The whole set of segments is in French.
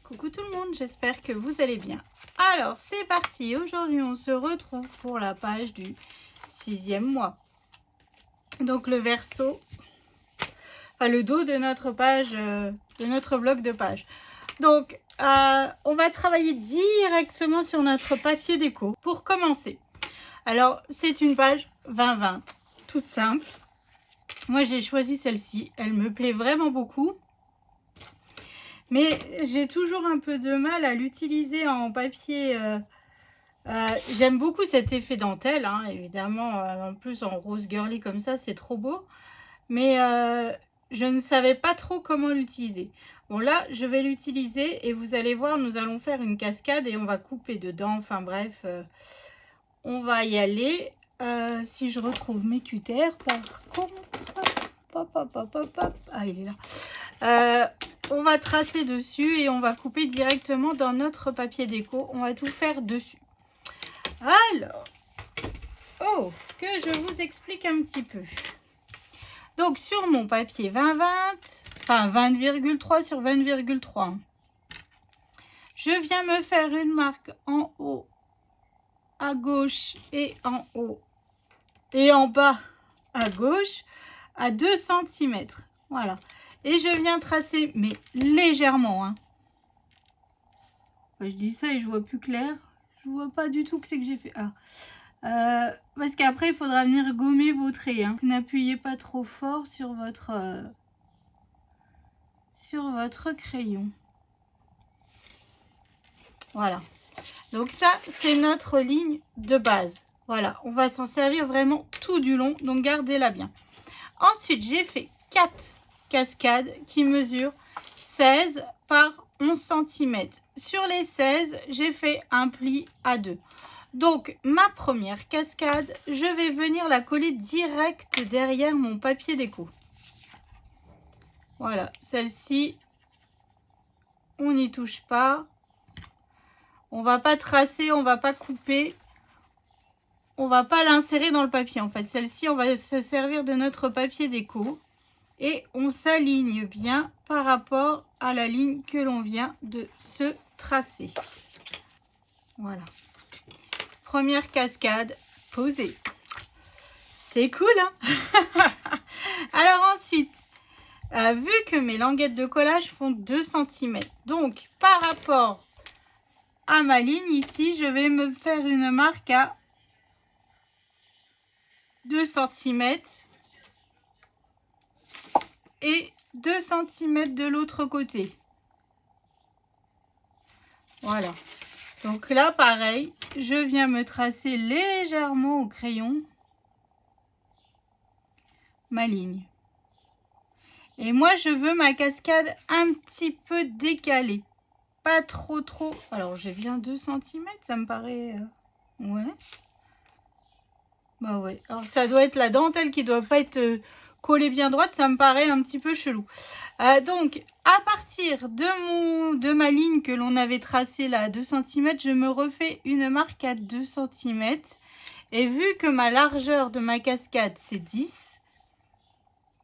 Coucou tout le monde, j'espère que vous allez bien. Alors c'est parti, aujourd'hui on se retrouve pour la page du 6e mois. Donc le verso, enfin le dos de notre page, de notre bloc de page. Donc on va travailler directement sur notre papier déco pour commencer. Alors c'est une page 20-20, toute simple. Moi j'ai choisi celle-ci, elle me plaît vraiment beaucoup. Mais j'ai toujours un peu de mal à l'utiliser en papier. J'aime beaucoup cet effet dentelle, hein, évidemment. En plus, en rose girly comme ça, c'est trop beau. Mais je ne savais pas trop comment l'utiliser. Bon, là, je vais l'utiliser et vous allez voir, nous allons faire une cascade et on va couper dedans. Enfin bref, on va y aller. Si je retrouve mes cutters, par contre... Hop, hop, hop, hop, hop. Ah, il est là. On va tracer dessus et on va couper directement dans notre papier déco. On va tout faire dessus. Alors, que je vous explique un petit peu. Donc, sur mon papier 20-20, enfin 20,3 sur 20,3, je viens me faire une marque en haut à gauche et en haut et en bas à gauche à 2 cm. Voilà. Et je viens tracer, mais légèrement. Hein. Je dis ça et je vois plus clair. Je vois pas du tout que c'est que j'ai fait. Parce qu'après, il faudra venir gommer vos traits. Hein. N'appuyez pas trop fort sur votre crayon. Voilà. Donc ça, c'est notre ligne de base. Voilà. On va s'en servir vraiment tout du long. Donc, gardez-la bien. Ensuite, j'ai fait 4 cascades qui mesurent 16 par 11 cm. Sur les 16, j'ai fait un pli à 2. Donc, ma première cascade, je vais venir la coller direct derrière mon papier déco. Voilà, celle-ci, on n'y touche pas. On va pas tracer, on va pas couper. On va pas l'insérer dans le papier, en fait. Celle-ci, on va se servir de notre papier déco. Et on s'aligne bien par rapport à la ligne que l'on vient de se tracer. Voilà. Première cascade posée. C'est cool, hein? Alors ensuite, vu que mes languettes de collage font 2 cm, donc par rapport à ma ligne ici, je vais me faire une marque à 2 cm et 2 cm de l'autre côté. Voilà. Donc là, pareil, je viens me tracer légèrement au crayon ma ligne. Et moi, je veux ma cascade un petit peu décalée. Pas trop. Alors, j'ai bien 2 cm, ça me paraît... Ouais. Bah ouais. Alors, ça doit être la dentelle qui doit pas être collée bien droite. Ça me paraît un petit peu chelou. Donc, à partir de ma ligne que l'on avait tracée là à 2 cm, je me refais une marque à 2 cm. Et vu que ma largeur de ma cascade, c'est 10,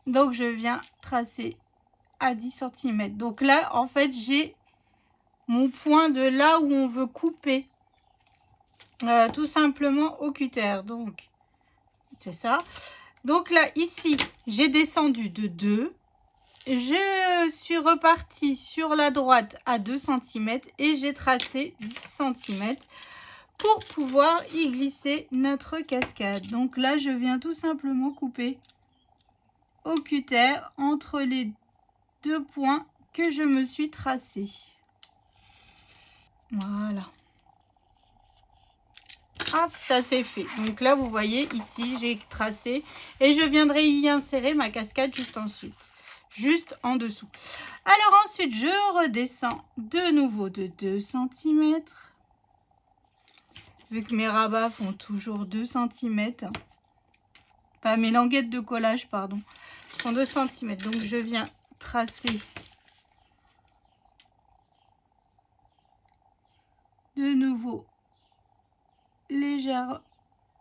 donc je viens tracer à 10 cm. Donc là, en fait, j'ai mon point de là où on veut couper. Tout simplement au cutter. Donc, c'est ça. Donc là, ici, j'ai descendu de 2. Je suis repartie sur la droite à 2 cm et j'ai tracé 10 cm pour pouvoir y glisser notre cascade. Donc là, je viens tout simplement couper au cutter entre les 2 points que je me suis tracé. Voilà. Hop, ça c'est fait. Donc là, vous voyez, ici, j'ai tracé et je viendrai y insérer ma cascade juste ensuite. Juste en dessous. Alors ensuite, je redescends de nouveau de 2 cm. Vu que mes rabats font toujours 2 cm. Pas mes languettes de collage, pardon. Font 2 cm. Donc je viens tracer de nouveau légère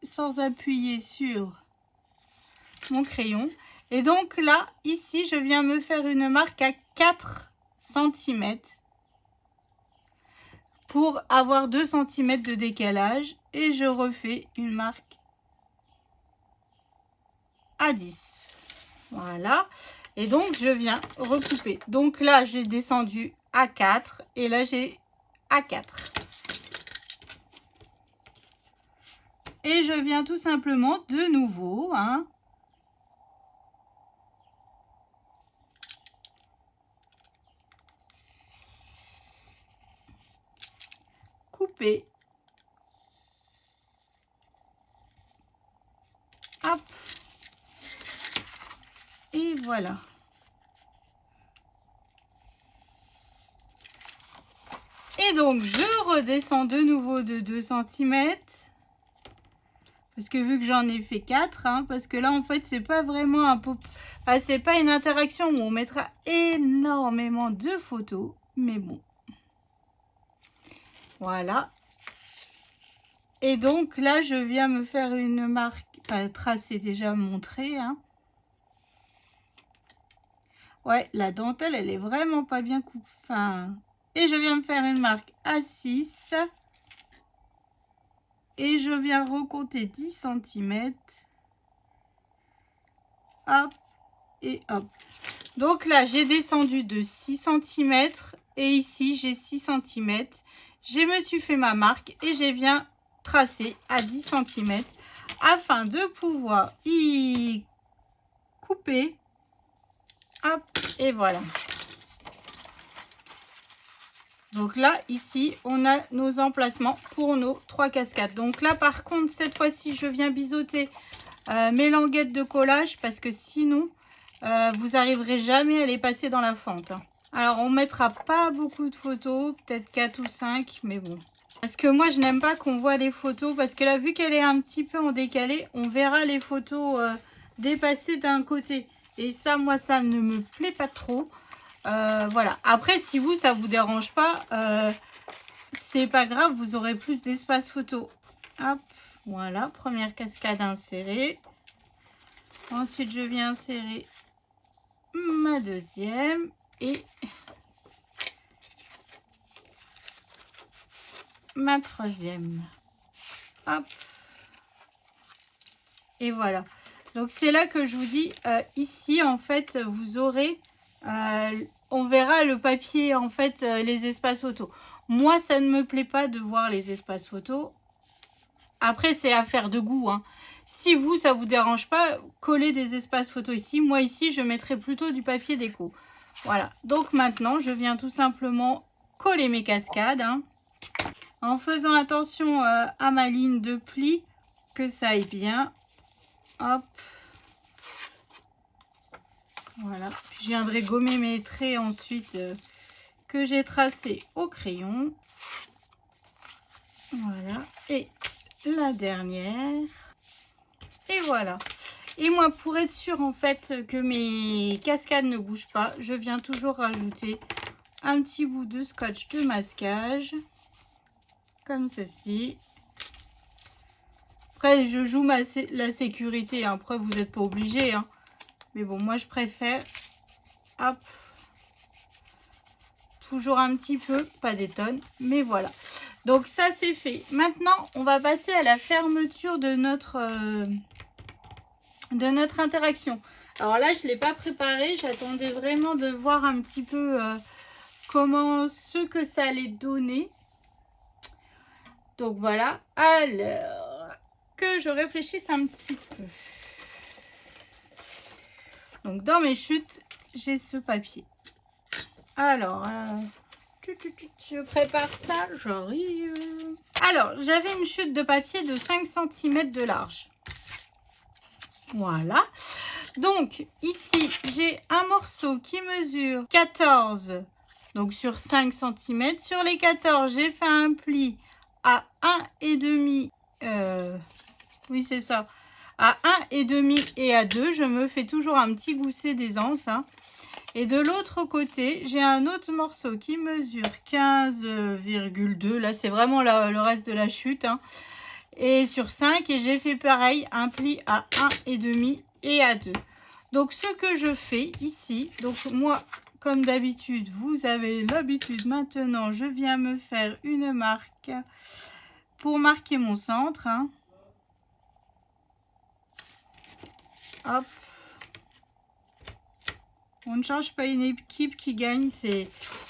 sans appuyer sur mon crayon. Et donc là, ici, je viens me faire une marque à 4 cm pour avoir 2 cm de décalage et je refais une marque à 10. Voilà. Et donc, je viens recouper. Donc là, j'ai descendu à 4 et là, j'ai à 4. Et je viens tout simplement de nouveau, couper. Hop. Et voilà. Et donc, je redescends de nouveau de 2 cm. Parce que vu que j'en ai fait 4, parce que là, en fait, c'est pas vraiment un peu... Enfin, c'est pas une interaction où on mettra énormément de photos. Mais bon. Voilà. Et donc, là, je viens me faire une marque... Enfin, tracer déjà montré, Ouais, la dentelle, elle est vraiment pas bien coupée. Enfin... Et je viens me faire une marque à 6. Et je viens recompter 10 cm. Hop et hop. Donc là, j'ai descendu de 6 cm. Et ici, j'ai 6 cm. Je me suis fait ma marque et je viens tracer à 10 cm afin de pouvoir y couper. Hop, et voilà. Donc là, ici, on a nos emplacements pour nos 3 cascades. Donc là, par contre, cette fois-ci, je viens biseauter mes languettes de collage parce que sinon, vous n'arriverez jamais à les passer dans la fente. Alors, on mettra pas beaucoup de photos, peut-être 4 ou 5, mais bon. Parce que moi, je n'aime pas qu'on voit les photos parce que là, vu qu'elle est un petit peu en décalé, on verra les photos dépasser d'un côté. Et ça, moi, ça ne me plaît pas trop. Voilà. Après, si vous, ça vous dérange pas, c'est pas grave, vous aurez plus d'espace photo. Hop, voilà, première cascade insérée. Ensuite, je viens insérer ma deuxième et ma troisième. Hop. Et voilà. Donc, c'est là que je vous dis, ici, en fait, vous aurez... on verra le papier, en fait, les espaces photos. Moi, ça ne me plaît pas de voir les espaces photos. Après, c'est affaire de goût. Si vous, ça vous dérange pas, coller des espaces photos ici. Moi, ici, je mettrai plutôt du papier déco. Voilà. Donc, maintenant, je viens tout simplement coller mes cascades. En faisant attention à ma ligne de pli, que ça aille bien. Hop. Voilà. Puis, je viendrai gommer mes traits ensuite que j'ai tracés au crayon. Voilà. Et la dernière. Et voilà. Et moi, pour être sûre en fait que mes cascades ne bougent pas, je viens toujours rajouter un petit bout de scotch de masquage. Comme ceci. Après, je joue la sécurité. Après, vous n'êtes pas obligé. Mais bon, moi, je préfère. Hop. Toujours un petit peu, pas des tonnes. Mais voilà. Donc, ça, c'est fait. Maintenant, on va passer à la fermeture de notre interaction. Alors là, je ne l'ai pas préparé. J'attendais vraiment de voir un petit peu ce que ça allait donner. Donc voilà. Alors, que je réfléchisse un petit peu. Donc dans mes chutes, j'ai ce papier. Alors, je prépare ça, j'arrive. Alors, j'avais une chute de papier de 5 cm de large. Voilà. Donc, ici, j'ai un morceau qui mesure 14, donc sur 5 cm. Sur les 14, j'ai fait un pli à 1,5. Oui, c'est ça. À 1,5 et à 2, je me fais toujours un petit gousset d'aisance. Et de l'autre côté, j'ai un autre morceau qui mesure 15,2. Là, c'est vraiment le reste de la chute. Et sur 5, et j'ai fait pareil, un pli à 1,5 et à 2. Donc, ce que je fais ici, donc moi, comme d'habitude, vous avez l'habitude maintenant, je viens me faire une marque pour marquer mon centre. Hein. Hop. On ne change pas une équipe qui gagne. C'est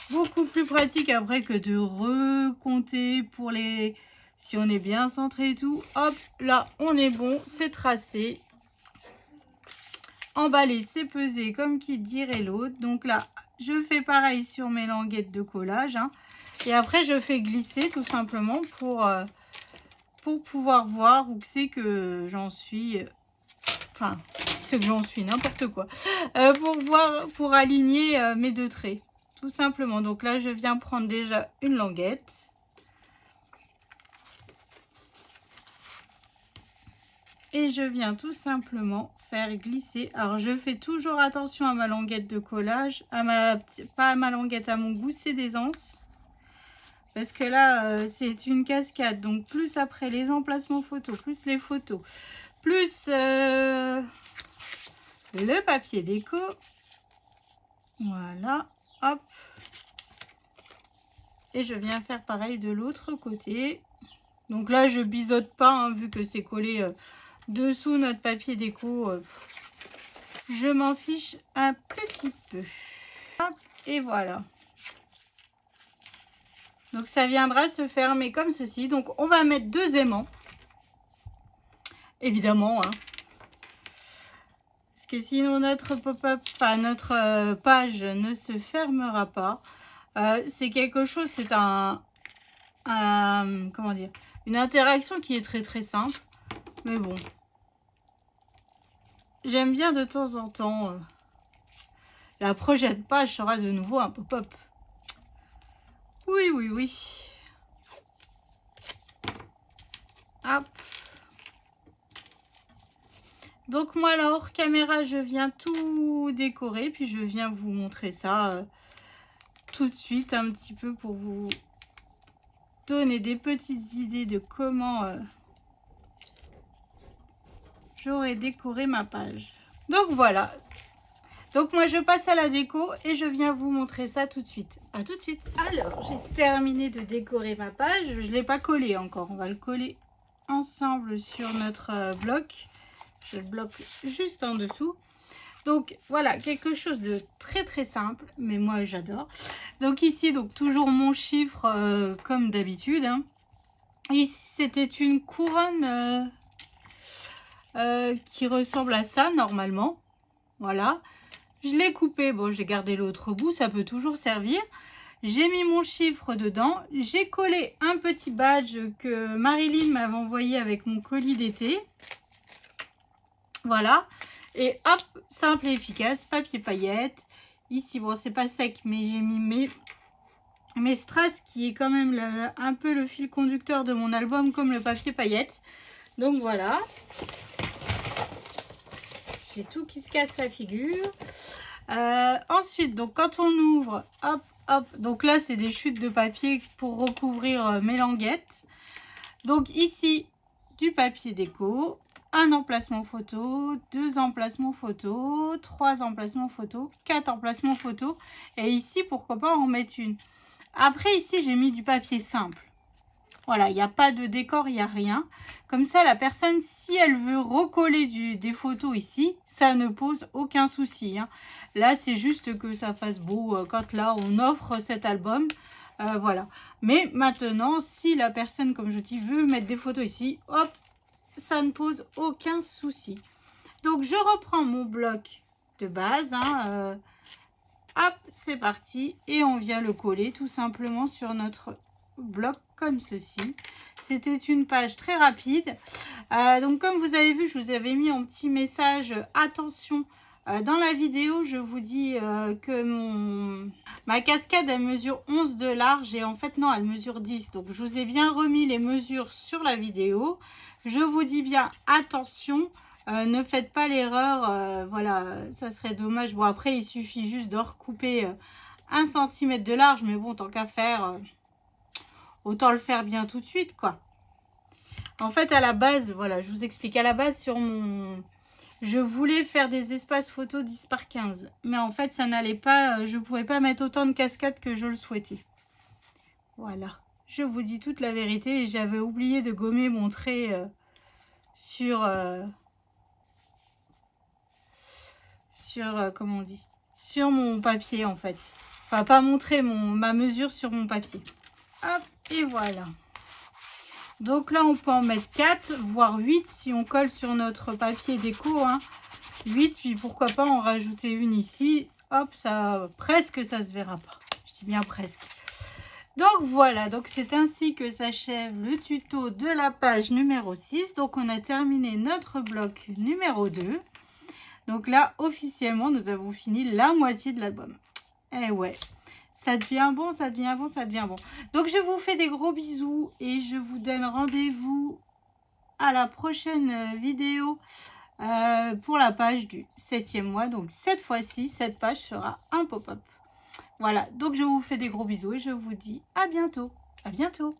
beaucoup plus pratique après que de recompter pour les... Si on est bien centré et tout. Hop, là, on est bon. C'est tracé. Emballer, c'est peser, comme qui dirait l'autre. Donc là, je fais pareil sur mes languettes de collage. Hein. Et après, je fais glisser tout simplement pour pouvoir voir où c'est que j'en suis. Enfin, c'est que j'en suis, n'importe quoi. Pour voir, pour aligner mes deux traits. Tout simplement. Donc là, je viens prendre déjà une languette. Et je viens tout simplement faire glisser. Alors, je fais toujours attention à ma languette de collage. Pas à ma languette, à mon gousset d'aisance. Parce que là, c'est une cascade. Donc, plus après les emplacements photos, plus les photos, plus le papier déco. Voilà. Hop. Et je viens faire pareil de l'autre côté. Donc là, je biseaute pas, hein, vu que c'est collé dessous notre papier déco. Je m'en fiche un petit peu. Hop, et voilà. Donc ça viendra se fermer comme ceci. Donc on va mettre 2 aimants. Évidemment. Hein. Parce que sinon notre pop-up, enfin notre page ne se fermera pas. C'est quelque chose, c'est comment dire, une interaction qui est très très simple. Mais bon. J'aime bien de temps en temps. La prochaine page sera de nouveau un pop-up. Oui, oui, oui. Hop. Donc moi, là, hors caméra, je viens tout décorer. Puis je viens vous montrer ça tout de suite un petit peu pour vous donner des petites idées de comment j'aurais décoré ma page. Donc voilà. Donc moi je passe à la déco et je viens vous montrer ça tout de suite. À tout de suite. Alors j'ai terminé de décorer ma page. Je ne l'ai pas collé encore. On va le coller ensemble sur notre bloc. Je le bloque juste en dessous. Donc voilà, quelque chose de très très simple. Mais moi j'adore. Donc ici, donc toujours mon chiffre comme d'habitude. Hein. Ici c'était une couronne qui ressemble à ça normalement. Voilà. Je l'ai coupé, bon j'ai gardé l'autre bout, ça peut toujours servir. J'ai mis mon chiffre dedans. J'ai collé un petit badge que Marilyn m'avait envoyé avec mon colis d'été. Voilà. Et hop, simple et efficace, papier paillettes. Ici, bon c'est pas sec, mais j'ai mis mes strass qui est quand même un peu le fil conducteur de mon album comme le papier paillettes. Donc voilà. J'ai tout qui se casse la figure. Ensuite, donc quand on ouvre, hop, hop, donc là c'est des chutes de papier pour recouvrir mes languettes. Donc ici, du papier déco, un emplacement photo, 2 emplacements photo, 3 emplacements photo, 4 emplacements photo. Et ici, pourquoi pas en mettre une. Après, ici, j'ai mis du papier simple. Voilà, il n'y a pas de décor, il n'y a rien. Comme ça, la personne, si elle veut recoller des photos ici, ça ne pose aucun souci. Hein. Là, c'est juste que ça fasse beau quand là, on offre cet album. Voilà. Mais maintenant, si la personne, comme je dis, veut mettre des photos ici, hop, ça ne pose aucun souci. Donc, je reprends mon bloc de base. Hein, hop, c'est parti. Et on vient le coller tout simplement sur notre bloc comme ceci. C'était une page très rapide. Donc comme vous avez vu, je vous avais mis un petit message attention. Dans la vidéo, je vous dis que ma cascade, elle mesure 11 de large et en fait non, elle mesure 10. Donc je vous ai bien remis les mesures sur la vidéo. Je vous dis bien attention. Ne faites pas l'erreur, voilà, ça serait dommage. Bon, après, il suffit juste de recouper 1 cm de large, mais bon, tant qu'à faire, autant le faire bien tout de suite, quoi. En fait, à la base, voilà, je vous explique, à la base, sur Je voulais faire des espaces photos 10 par 15. Mais en fait, ça n'allait pas. Je ne pouvais pas mettre autant de cascades que je le souhaitais. Voilà. Je vous dis toute la vérité. Et j'avais oublié de gommer mon trait sur... comment on dit, sur mon papier en fait. Enfin, pas montrer ma mesure sur mon papier. Hop, et voilà. Donc là, on peut en mettre 4, voire 8 si on colle sur notre papier déco. Hein. 8, puis pourquoi pas en rajouter une ici. Hop, ça, presque, ça se verra pas. Je dis bien presque. Donc voilà, donc c'est ainsi que s'achève le tuto de la page numéro 6. Donc on a terminé notre bloc numéro 2. Donc là, officiellement, nous avons fini la moitié de l'album. Eh ouais, ça devient bon, ça devient bon, ça devient bon. Donc je vous fais des gros bisous et je vous donne rendez-vous à la prochaine vidéo pour la page du 7e mois. Donc cette fois-ci, cette page sera un pop-up. Voilà, donc je vous fais des gros bisous et je vous dis à bientôt. À bientôt.